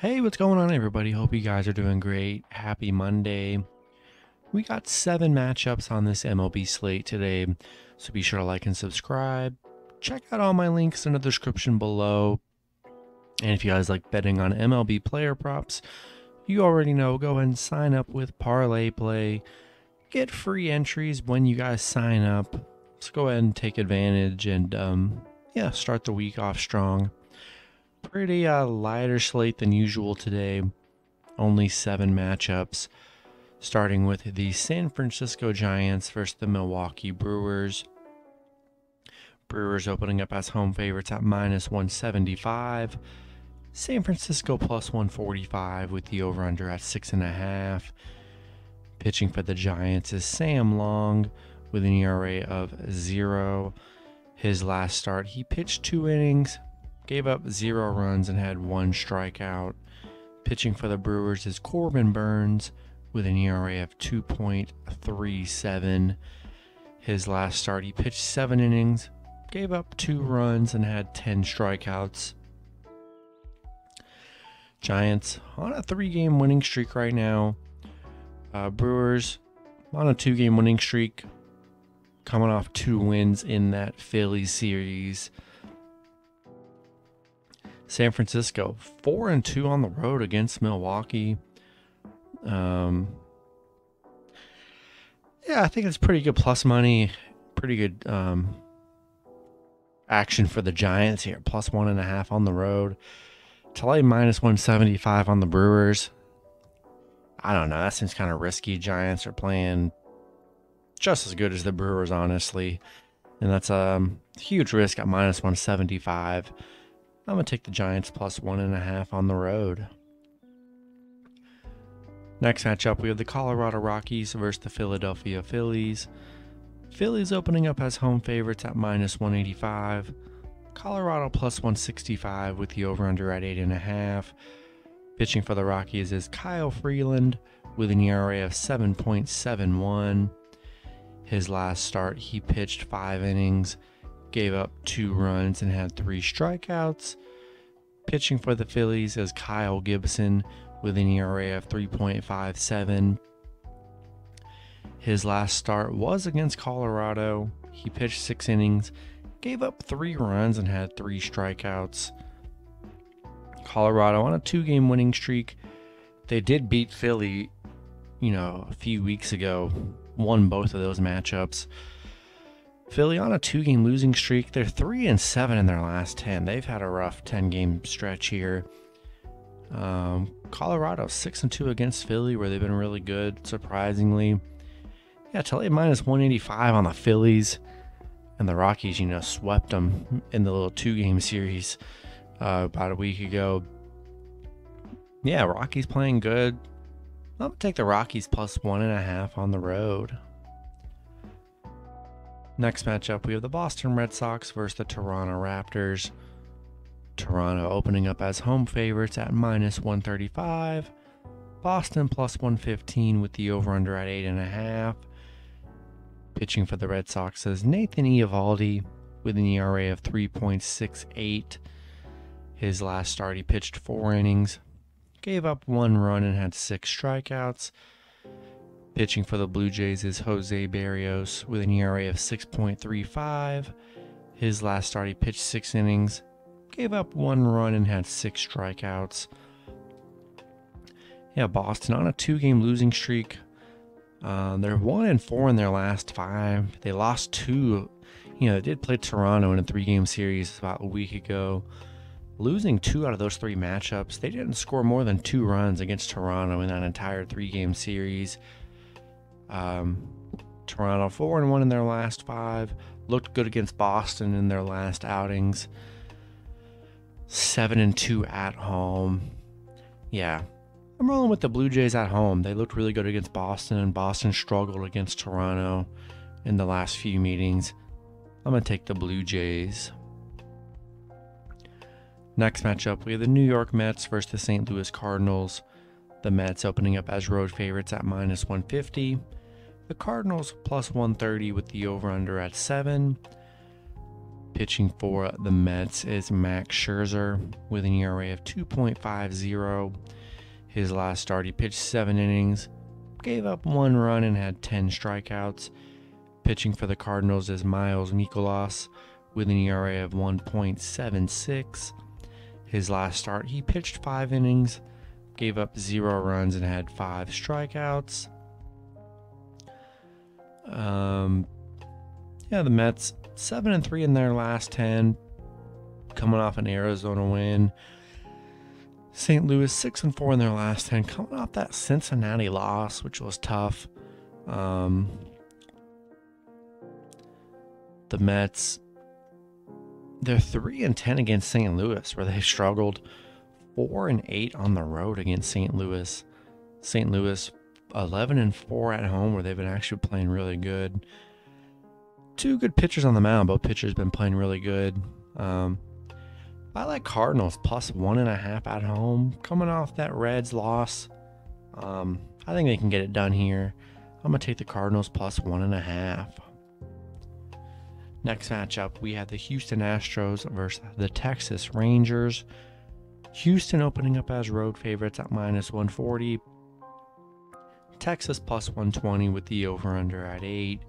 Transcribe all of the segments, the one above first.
Hey, what's going on, everybody? Hope you guys are doing great. Happy Monday. We got 7 matchups on this MLB slate today, so be sure to like and subscribe. Check out all my links in the description below. And if you guys like betting on MLB player props, you already know, go ahead and sign up with Parlay Play. Get free entries when you guys sign up. Let's go ahead and take advantage and start the week off strong. Pretty lighter slate than usual today. Only 7 matchups, starting with the San Francisco Giants versus the Milwaukee Brewers. Brewers opening up as home favorites at -175. San Francisco +145 with the over-under at 6.5. Pitching for the Giants is Sam Long with an ERA of 0. His last start, he pitched 2 innings, gave up 0 runs and had 1 strikeout. Pitching for the Brewers is Corbin Burns with an ERA of 2.37. His last start, he pitched 7 innings, gave up 2 runs and had 10 strikeouts. Giants on a 3-game winning streak right now. Brewers on a 2-game winning streak, coming off 2 wins in that Phillies series. San Francisco 4-2 on the road against Milwaukee. I think it's pretty good plus money. Pretty good action for the Giants here. +1.5 on the road. To lay -175 on the Brewers. I don't know. That seems kind of risky. Giants are playing just as good as the Brewers, honestly. And that's a huge risk at -175. I'm going to take the Giants +1.5 on the road. Next matchup, we have the Colorado Rockies versus the Philadelphia Phillies. Phillies opening up as home favorites at -185. Colorado +165 with the over-under at 8.5. Pitching for the Rockies is Kyle Freeland with an ERA of 7.71. His last start, he pitched 5 innings, gave up 2 runs and had 3 strikeouts. Pitching for the Phillies is Kyle Gibson with an ERA of 3.57. His last start was against Colorado. He pitched 6 innings, gave up 3 runs and had 3 strikeouts. Colorado on a 2-game winning streak. They did beat Philly, a few weeks ago. Won both of those matchups. Philly on a 2-game losing streak. They're 3-7 in their last 10. They've had a rough 10-game stretch here. Colorado 6-2 against Philly, where they've been really good, surprisingly. To lay -185 on the Phillies. And the Rockies, swept them in the little 2-game series about a week ago. Rockies playing good. I'm going to take the Rockies +1.5 on the road. Next matchup, we have the Boston Red Sox versus the Toronto Raptors. Toronto opening up as home favorites at -135. Boston +115 with the over-under at 8.5. Pitching for the Red Sox is Nathan Eovaldi with an ERA of 3.68. His last start, he pitched 4 innings, gave up 1 run and had 6 strikeouts. Pitching for the Blue Jays is Jose Barrios with an ERA of 6.35. His last start, he pitched 6 innings, gave up 1 run and had 6 strikeouts. Boston on a 2-game losing streak. They're 1-4 in their last 5. They lost 2. They did play Toronto in a 3-game series about a week ago. Losing 2 out of those 3 matchups. They didn't score more than 2 runs against Toronto in that entire 3-game series. Toronto 4-1 in their last 5. Looked good against Boston in their last outings. 7-2 at home. I'm rolling with the Blue Jays at home. They looked really good against Boston, and Boston struggled against Toronto in the last few meetings. I'm going to take the Blue Jays. Next matchup, we have the New York Mets versus the St. Louis Cardinals. The Mets opening up as road favorites at -150. The Cardinals +130 with the over-under at 7. Pitching for the Mets is Max Scherzer with an ERA of 2.50. His last start, he pitched 7 innings, gave up 1 run, and had 10 strikeouts. Pitching for the Cardinals is Miles Mikolas with an ERA of 1.76. His last start, he pitched 5 innings, gave up 0 runs, and had 5 strikeouts. The Mets 7-3 in their last 10, coming off an Arizona win. St. Louis 6-4 in their last 10, coming off that Cincinnati loss, which was tough. The Mets, they're 3-10 against St. Louis, where they struggled. 4-8 on the road against St. Louis. St. Louis 11-4 at home, where they've been actually playing really good. 2 good pitchers on the mound. Both pitchers been playing really good. I like Cardinals plus 1.5 at home. Coming off that Reds loss, I think they can get it done here. I'm going to take the Cardinals plus 1.5. Next matchup, we have the Houston Astros versus the Texas Rangers. Houston opening up as road favorites at minus 140. Texas plus 120 with the over-under at 8.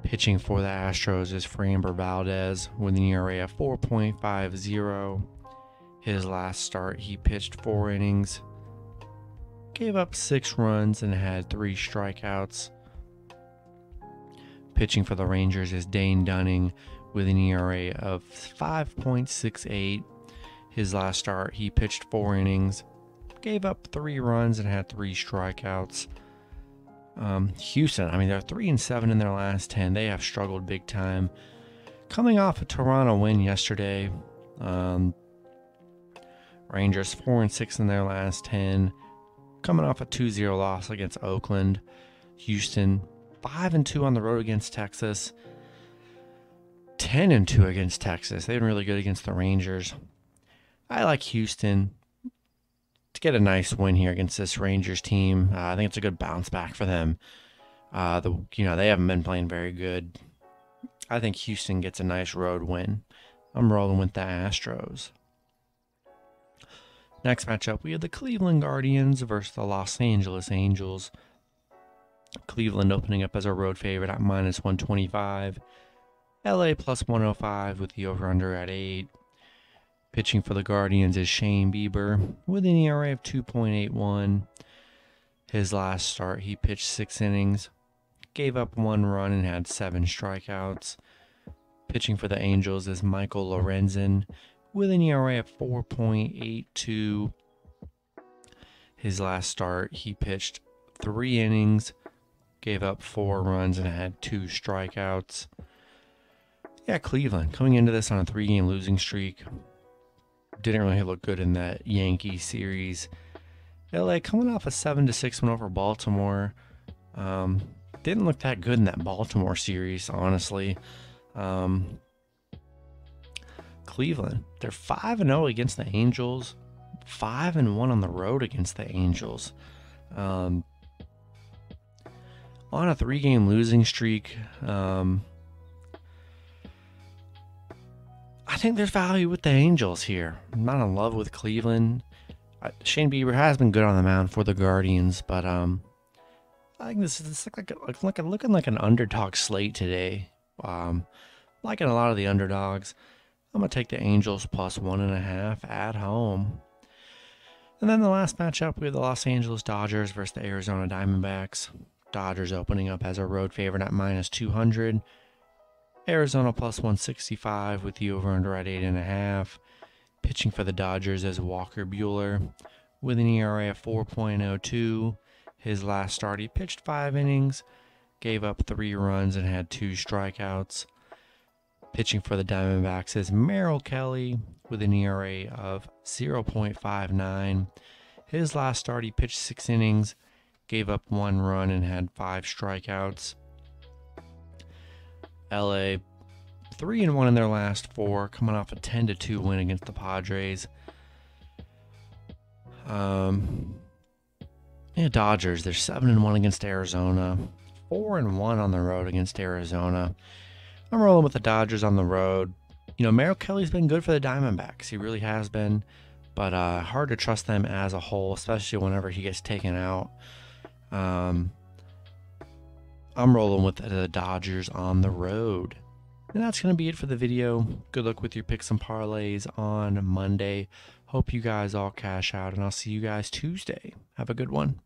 Pitching for the Astros is Framber Valdez with an ERA of 4.50. His last start, he pitched 4 innings, gave up 6 runs, and had 3 strikeouts. Pitching for the Rangers is Dane Dunning with an ERA of 5.68. His last start, he pitched 4 innings, gave up 3 runs, and had 3 strikeouts. Houston, they're 3-7 in their last 10. They have struggled big time. Coming off a Toronto win yesterday, Rangers 4-6 in their last 10. Coming off a 2-0 loss against Oakland. Houston 5-2 on the road against Texas. 10-2 against Texas. They've been really good against the Rangers. I like Houston to get a nice win here against this Rangers team. I think it's a good bounce back for them. They haven't been playing very good. I think Houston gets a nice road win. I'm rolling with the Astros. Next matchup, we have the Cleveland Guardians versus the Los Angeles Angels. Cleveland opening up as a road favorite at minus 125. LA plus 105 with the over-under at 8. Pitching for the Guardians is Shane Bieber with an ERA of 2.81. His last start, he pitched 6 innings, gave up 1 run, and had 7 strikeouts. Pitching for the Angels is Michael Lorenzen with an ERA of 4.82. His last start, he pitched 3 innings, gave up 4 runs, and had 2 strikeouts. Cleveland coming into this on a 3-game losing streak. Didn't really look good in that Yankee series. LA coming off a 7-6 win over Baltimore. Didn't look that good in that Baltimore series, honestly. Cleveland, they're 5-0 against the Angels. 5-1 on the road against the Angels. On a 3-game losing streak. I think there's value with the Angels here. I'm not in love with Cleveland. Shane Bieber has been good on the mound for the Guardians, but I think this is looking like an underdog slate today. Liking a lot of the underdogs. I'm going to take the Angels plus 1.5 at home. And then the last matchup, we have the Los Angeles Dodgers versus the Arizona Diamondbacks. Dodgers opening up as a road favorite at minus 200. Arizona plus 165 with the over-under at 8.5. Pitching for the Dodgers is Walker Buehler with an ERA of 4.02. His last start, he pitched 5 innings, gave up 3 runs, and had 2 strikeouts. Pitching for the Diamondbacks is Merrill Kelly with an ERA of 0.59. His last start, he pitched 6 innings, gave up 1 run, and had 5 strikeouts. LA 3-1 in their last 4, coming off a 10-2 win against the Padres. Dodgers, they're 7-1 against Arizona, 4-1 on the road against Arizona. I'm rolling with the Dodgers on the road. You know, Merrill Kelly's been good for the Diamondbacks. He really has been. But hard to trust them as a whole, especially whenever he gets taken out. I'm rolling with the Dodgers on the road. And that's going to be it for the video. Good luck with your picks and parlays on Monday. Hope you guys all cash out, and I'll see you guys Tuesday. Have a good one.